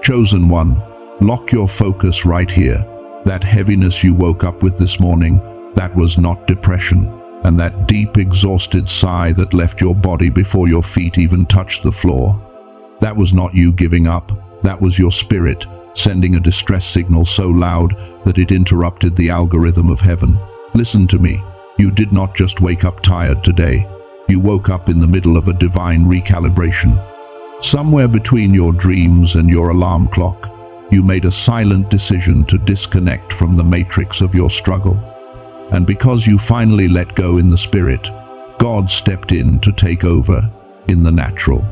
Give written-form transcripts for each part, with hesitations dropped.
Chosen one, lock your focus right here. That heaviness you woke up with this morning, that was not depression. And that deep, exhausted sigh that left your body before your feet even touched the floor, that was not you giving up. That was your spirit sending a distress signal so loud that it interrupted the algorithm of heaven. Listen to me. You did not just wake up tired today. You woke up in the middle of a divine recalibration. Somewhere between your dreams and your alarm clock, you made a silent decision to disconnect from the matrix of your struggle. And because you finally let go in the spirit, God stepped in to take over in the natural.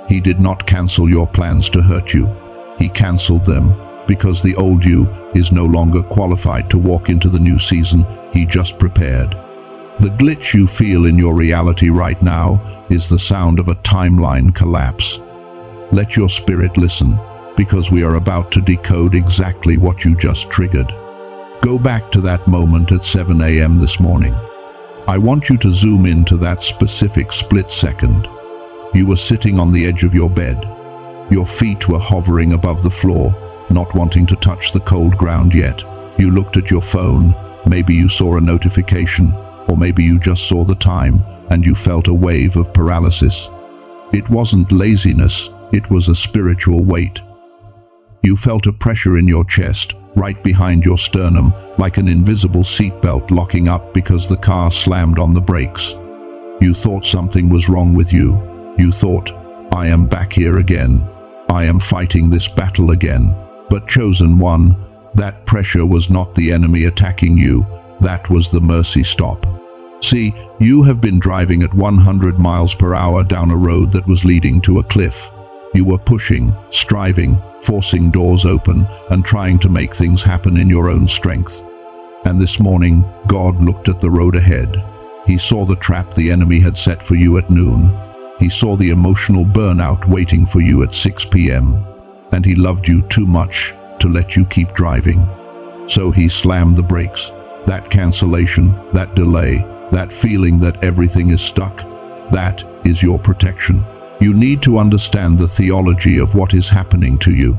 He did not cancel your plans to hurt you. He canceled them because the old you is no longer qualified to walk into the new season He just prepared. The glitch you feel in your reality right now is the sound of a timeline collapse. Let your spirit listen, because we are about to decode exactly what you just triggered. Go back to that moment at 7 a.m. this morning. I want you to zoom into that specific split second. You were sitting on the edge of your bed. Your feet were hovering above the floor, not wanting to touch the cold ground yet. You looked at your phone. Maybe you saw a notification, or maybe you just saw the time, and you felt a wave of paralysis. It wasn't laziness, it was a spiritual weight. You felt a pressure in your chest, right behind your sternum, like an invisible seatbelt locking up because the car slammed on the brakes. You thought something was wrong with you. You thought, I am back here again. I am fighting this battle again. But chosen one, that pressure was not the enemy attacking you. That was the mercy stop. See, you have been driving at 100 miles per hour down a road that was leading to a cliff. You were pushing, striving, forcing doors open, and trying to make things happen in your own strength. And this morning, God looked at the road ahead. He saw the trap the enemy had set for you at noon. He saw the emotional burnout waiting for you at 6 p.m. And He loved you too much to let you keep driving. So He slammed the brakes. That cancellation, that delay, that feeling that everything is stuck, that is your protection. You need to understand the theology of what is happening to you.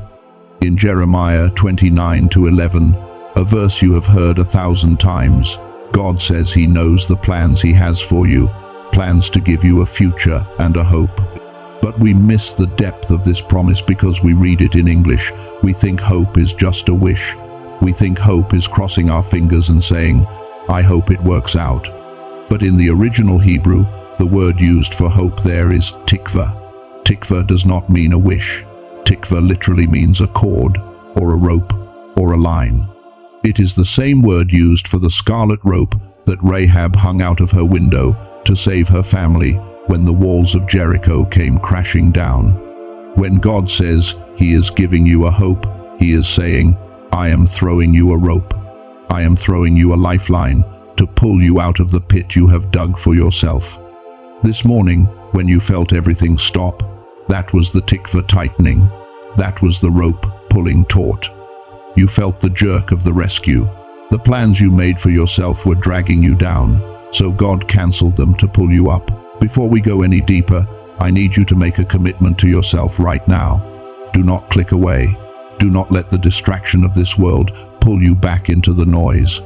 In Jeremiah 29:11, a verse you have heard 1,000 times, God says He knows the plans He has for you, plans to give you a future and a hope. But we miss the depth of this promise because we read it in English. We think hope is just a wish. We think hope is crossing our fingers and saying, I hope it works out. But in the original Hebrew, the word used for hope there is tikva. Tikva does not mean a wish. Tikva literally means a cord, or a rope, or a line. It is the same word used for the scarlet rope that Rahab hung out of her window to save her family when the walls of Jericho came crashing down. When God says He is giving you a hope, He is saying, I am throwing you a rope. I am throwing you a lifeline to pull you out of the pit you have dug for yourself. This morning, when you felt everything stop, that was the tikva tightening. That was the rope pulling taut. You felt the jerk of the rescue. The plans you made for yourself were dragging you down, so God canceled them to pull you up. Before we go any deeper, I need you to make a commitment to yourself right now. Do not click away. Do not let the distraction of this world pull you back into the noise.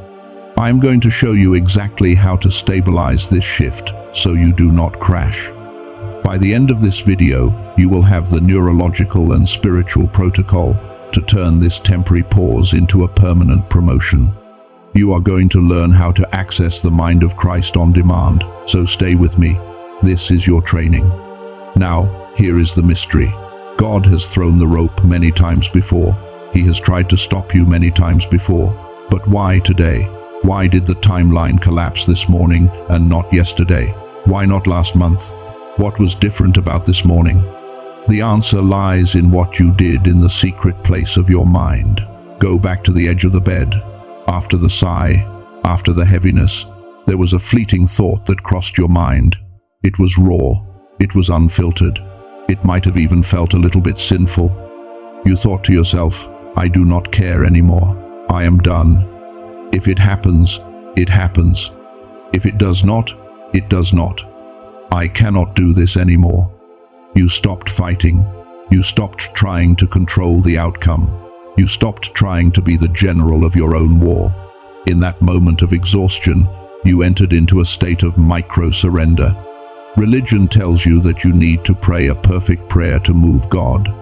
I am going to show you exactly how to stabilize this shift so you do not crash. By the end of this video, you will have the neurological and spiritual protocol to turn this temporary pause into a permanent promotion. You are going to learn how to access the mind of Christ on demand, so stay with me. This is your training. Now, here is the mystery. God has thrown the rope many times before. He has tried to stop you many times before. But why today? Why did the timeline collapse this morning and not yesterday? Why not last month? What was different about this morning? The answer lies in what you did in the secret place of your mind. Go back to the edge of the bed. After the sigh, after the heaviness, there was a fleeting thought that crossed your mind. It was raw. It was unfiltered. It might have even felt a little bit sinful. You thought to yourself, I do not care anymore. I am done. If it happens, it happens. If it does not, it does not. I cannot do this anymore. You stopped fighting. You stopped trying to control the outcome. You stopped trying to be the general of your own war. In that moment of exhaustion, you entered into a state of micro-surrender. Religion tells you that you need to pray a perfect prayer to move God.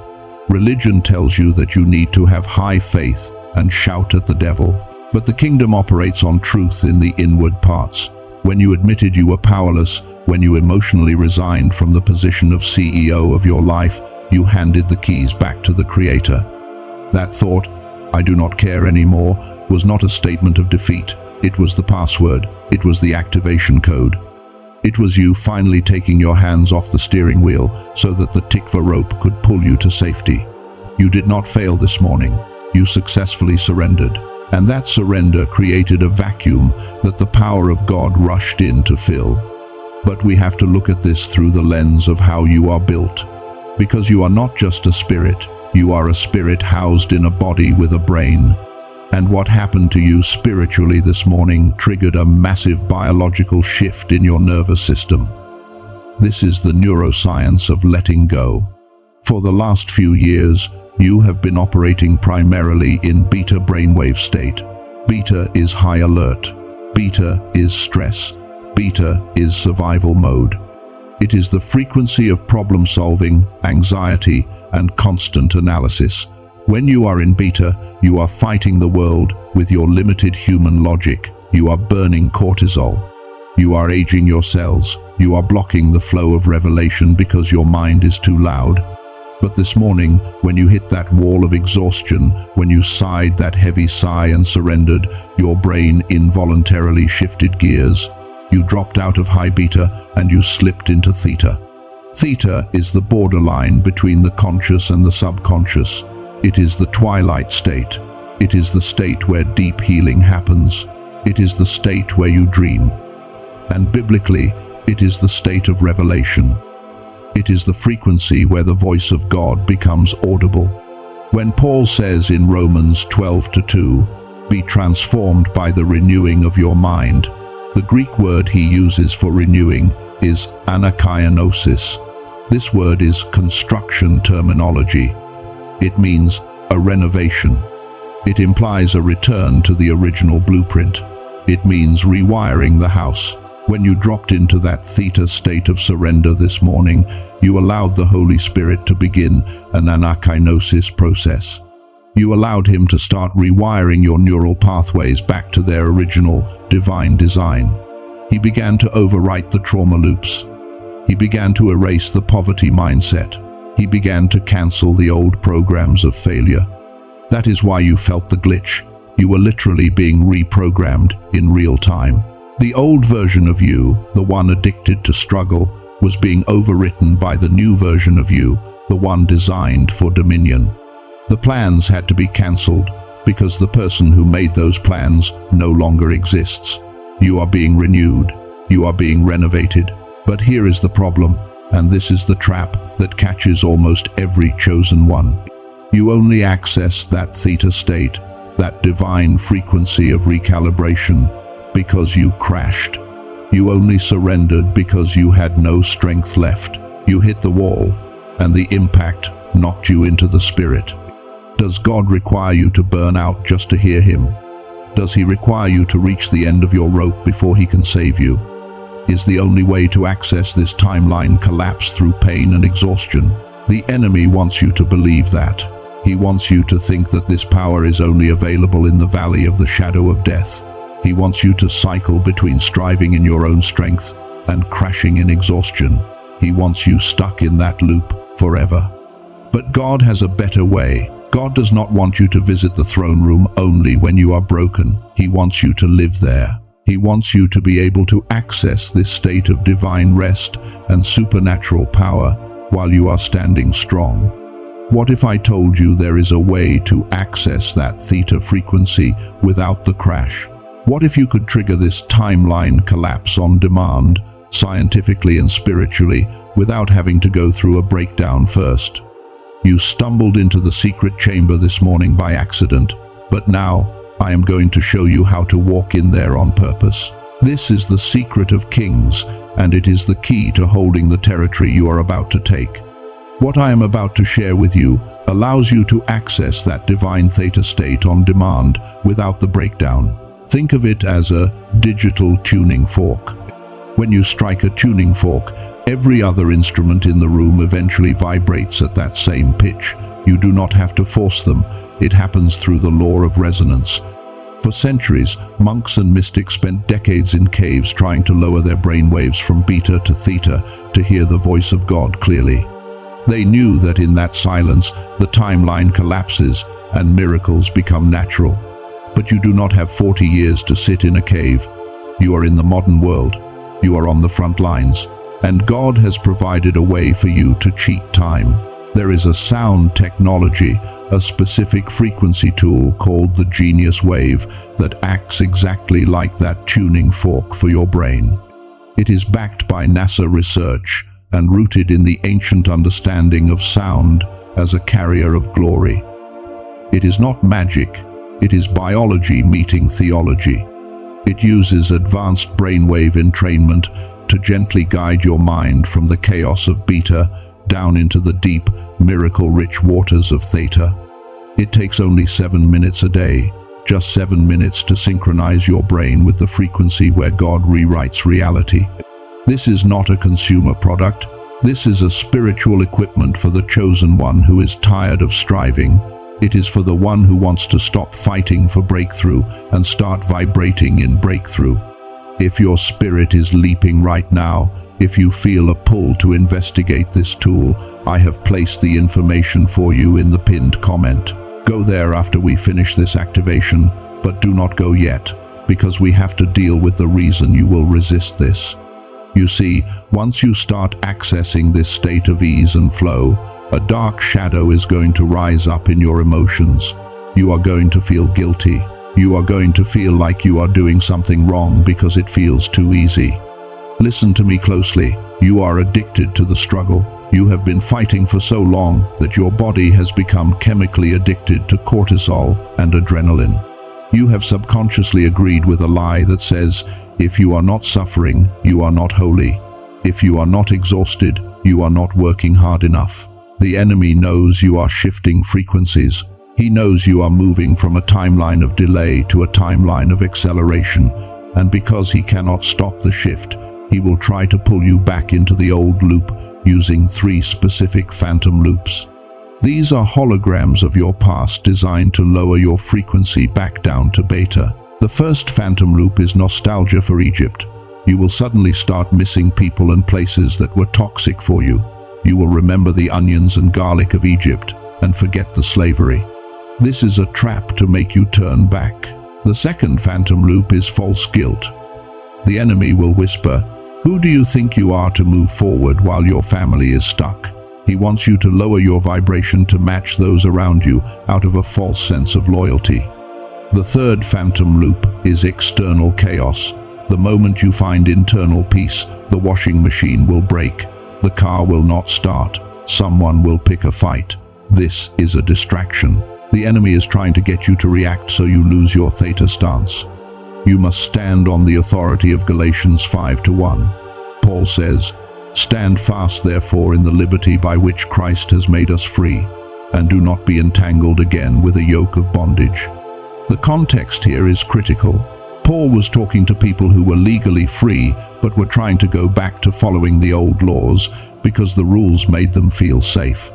Religion tells you that you need to have high faith and shout at the devil. But the kingdom operates on truth in the inward parts. When you admitted you were powerless, when you emotionally resigned from the position of CEO of your life, you handed the keys back to the Creator. That thought, "I do not care anymore," was not a statement of defeat. It was the password. It was the activation code. It was you finally taking your hands off the steering wheel so that the tikva rope could pull you to safety. You did not fail this morning. You successfully surrendered. And that surrender created a vacuum that the power of God rushed in to fill. But we have to look at this through the lens of how you are built. Because you are not just a spirit, you are a spirit housed in a body with a brain. And what happened to you spiritually this morning triggered a massive biological shift in your nervous system. This is the neuroscience of letting go. For the last few years, you have been operating primarily in beta brainwave state. Beta is high alert. Beta is stress. Beta is survival mode. It is the frequency of problem solving, anxiety, and constant analysis. When you are in beta, you are fighting the world with your limited human logic. You are burning cortisol. You are aging your cells. You are blocking the flow of revelation because your mind is too loud. But this morning, when you hit that wall of exhaustion, when you sighed that heavy sigh and surrendered, your brain involuntarily shifted gears. You dropped out of high beta and you slipped into theta. Theta is the borderline between the conscious and the subconscious. It is the twilight state. It is the state where deep healing happens. It is the state where you dream. And biblically, it is the state of revelation. It is the frequency where the voice of God becomes audible. When Paul says in Romans 12:2, "Be transformed by the renewing of your mind," the Greek word he uses for renewing is anakainosis. This word is construction terminology. It means a renovation. It implies a return to the original blueprint. It means rewiring the house. When you dropped into that theta state of surrender this morning, you allowed the Holy Spirit to begin an anakainosis process. You allowed him to start rewiring your neural pathways back to their original divine design. He began to overwrite the trauma loops. He began to erase the poverty mindset. He began to cancel the old programs of failure. That is why you felt the glitch. You were literally being reprogrammed in real time. The old version of you, the one addicted to struggle, was being overwritten by the new version of you, the one designed for dominion. The plans had to be cancelled because the person who made those plans no longer exists. You are being renewed. You are being renovated. But here is the problem, and this is the trap that catches almost every chosen one. You only access that theta state, that divine frequency of recalibration, because you crashed. You only surrendered because you had no strength left. You hit the wall, and the impact knocked you into the spirit. Does God require you to burn out just to hear him? Does he require you to reach the end of your rope before he can save you? Is the only way to access this timeline collapse through pain and exhaustion? The enemy wants you to believe that. He wants you to think that this power is only available in the valley of the shadow of death. He wants you to cycle between striving in your own strength and crashing in exhaustion. He wants you stuck in that loop forever. But God has a better way. God does not want you to visit the throne room only when you are broken. He wants you to live there. He wants you to be able to access this state of divine rest and supernatural power while you are standing strong. What if I told you there is a way to access that theta frequency without the crash? What if you could trigger this timeline collapse on demand, scientifically and spiritually, without having to go through a breakdown first? You stumbled into the secret chamber this morning by accident, but now I am going to show you how to walk in there on purpose. This is the secret of kings, and it is the key to holding the territory you are about to take. What I am about to share with you allows you to access that divine theta state on demand without the breakdown. Think of it as a digital tuning fork. When you strike a tuning fork, every other instrument in the room eventually vibrates at that same pitch. You do not have to force them. It happens through the law of resonance. For centuries, monks and mystics spent decades in caves trying to lower their brainwaves from beta to theta to hear the voice of God clearly. They knew that in that silence, the timeline collapses and miracles become natural. But you do not have 40 years to sit in a cave. You are in the modern world. You are on the front lines. And God has provided a way for you to cheat time. There is a sound technology, a specific frequency tool called the Genius Wave that acts exactly like that tuning fork for your brain. It is backed by NASA research and rooted in the ancient understanding of sound as a carrier of glory. It is not magic, it is biology meeting theology. It uses advanced brainwave entrainment to gently guide your mind from the chaos of beta down into the deep, miracle-rich waters of theta. It takes only 7 minutes a day, just 7 minutes to synchronize your brain with the frequency where God rewrites reality. This is not a consumer product. This is a spiritual equipment for the chosen one who is tired of striving. It is for the one who wants to stop fighting for breakthrough and start vibrating in breakthrough. If your spirit is leaping right now, if you feel a pull to investigate this tool, I have placed the information for you in the pinned comment. Go there after we finish this activation, but do not go yet, because we have to deal with the reason you will resist this. You see, once you start accessing this state of ease and flow, a dark shadow is going to rise up in your emotions. You are going to feel guilty. You are going to feel like you are doing something wrong because it feels too easy. Listen to me closely. You are addicted to the struggle. You have been fighting for so long that your body has become chemically addicted to cortisol and adrenaline. You have subconsciously agreed with a lie that says, if you are not suffering, you are not holy. If you are not exhausted, you are not working hard enough. The enemy knows you are shifting frequencies. He knows you are moving from a timeline of delay to a timeline of acceleration. And because he cannot stop the shift, he will try to pull you back into the old loop using 3 specific phantom loops. These are holograms of your past designed to lower your frequency back down to beta. The first phantom loop is nostalgia for Egypt. You will suddenly start missing people and places that were toxic for you. You will remember the onions and garlic of Egypt and forget the slavery. This is a trap to make you turn back. The second phantom loop is false guilt. The enemy will whisper, "Who do you think you are to move forward while your family is stuck?" He wants you to lower your vibration to match those around you out of a false sense of loyalty. The third phantom loop is external chaos. The moment you find internal peace, the washing machine will break, the car will not start, someone will pick a fight. This is a distraction. The enemy is trying to get you to react so you lose your theta stance. You must stand on the authority of Galatians 5:1. Paul says, "Stand fast therefore in the liberty by which Christ has made us free, and do not be entangled again with a yoke of bondage." The context here is critical. Paul was talking to people who were legally free but were trying to go back to following the old laws because the rules made them feel safe.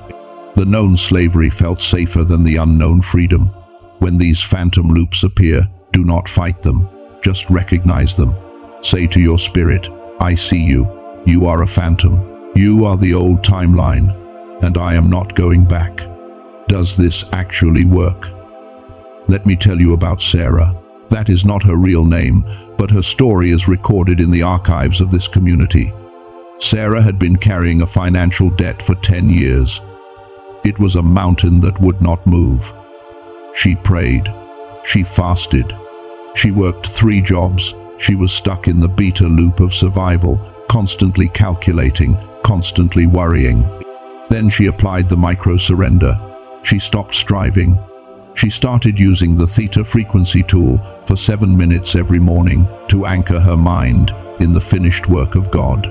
The known slavery felt safer than the unknown freedom. When these phantom loops appear, do not fight them. Just recognize them. Say to your spirit, "I see you. You are a phantom. You are the old timeline, and I am not going back." Does this actually work? Let me tell you about Sarah. That is not her real name, but her story is recorded in the archives of this community. Sarah had been carrying a financial debt for 10 years. It was a mountain that would not move. She prayed. She fasted. She worked 3 jobs. She was stuck in the beta loop of survival, constantly calculating, constantly worrying. Then she applied the micro-surrender. She stopped striving. She started using the theta frequency tool for 7 minutes every morning to anchor her mind in the finished work of God.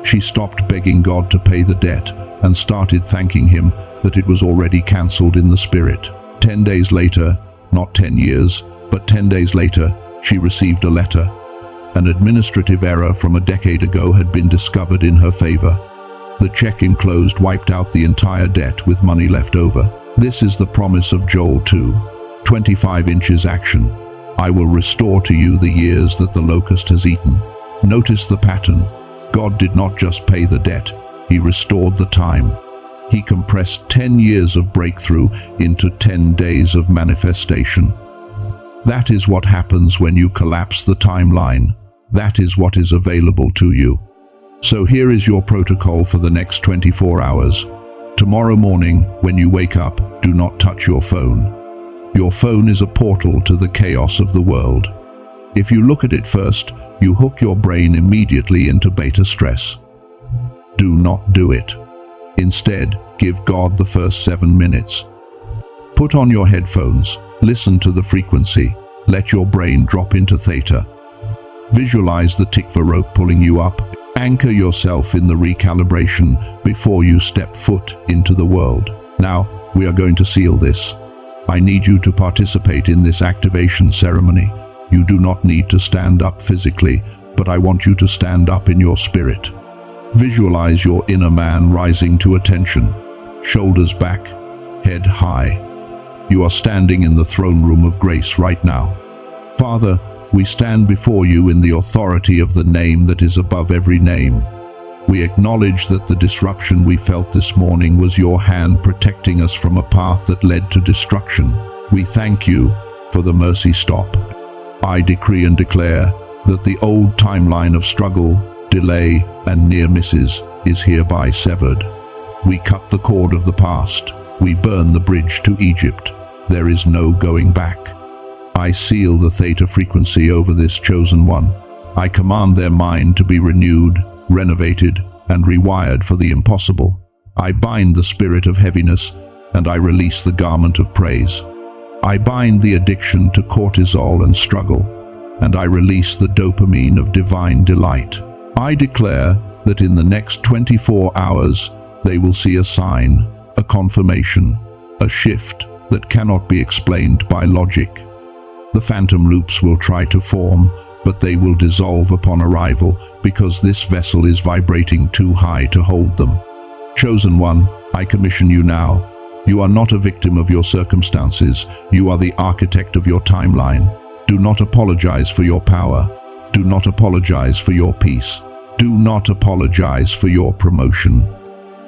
She stopped begging God to pay the debt and started thanking him that it was already cancelled in the spirit. 10 days later, not 10 years, but 10 days later, she received a letter. An administrative error from a decade ago had been discovered in her favor. The check enclosed wiped out the entire debt with money left over. This is the promise of Joel 2:25 inches action. I will restore to you the years that the locust has eaten. Notice the pattern. God did not just pay the debt, he restored the time. He compressed 10 years of breakthrough into 10 days of manifestation. That is what happens when you collapse the timeline. That is what is available to you. So here is your protocol for the next 24 hours. Tomorrow morning, when you wake up, do not touch your phone. Your phone is a portal to the chaos of the world. If you look at it first, you hook your brain immediately into beta stress. Do not do it. Instead, give God the first 7 minutes. Put on your headphones, listen to the frequency, let your brain drop into theta. Visualize the tikva rope pulling you up. Anchor yourself in the recalibration before you step foot into the world. Now, we are going to seal this. I need you to participate in this activation ceremony. You do not need to stand up physically, but I want you to stand up in your spirit. Visualize your inner man rising to attention, shoulders back, head high. You are standing in the throne room of grace right now. Father, we stand before you in the authority of the name that is above every name. We acknowledge that the disruption we felt this morning was your hand protecting us from a path that led to destruction. We thank you for the mercy stop. I decree and declare that the old timeline of struggle, delay, and near misses is hereby severed. We cut the cord of the past. We burn the bridge to Egypt. There is no going back. I seal the theta frequency over this chosen one. I command their mind to be renewed, renovated, and rewired for the impossible. I bind the spirit of heaviness, and I release the garment of praise. I bind the addiction to cortisol and struggle, and I release the dopamine of divine delight. I declare that in the next 24 hours, they will see a sign, a confirmation, a shift that cannot be explained by logic. The phantom loops will try to form, but they will dissolve upon arrival because this vessel is vibrating too high to hold them. Chosen one, I commission you now. You are not a victim of your circumstances. You are the architect of your timeline. Do not apologize for your power. Do not apologize for your peace. Do not apologize for your promotion.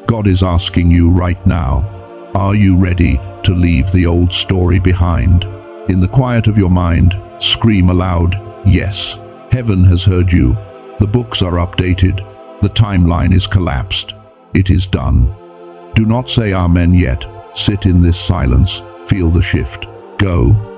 God is asking you right now, are you ready to leave the old story behind? In the quiet of your mind, scream aloud, yes. Heaven has heard you. The books are updated. The timeline is collapsed. It is done. Do not say amen yet. Sit in this silence. Feel the shift. Go.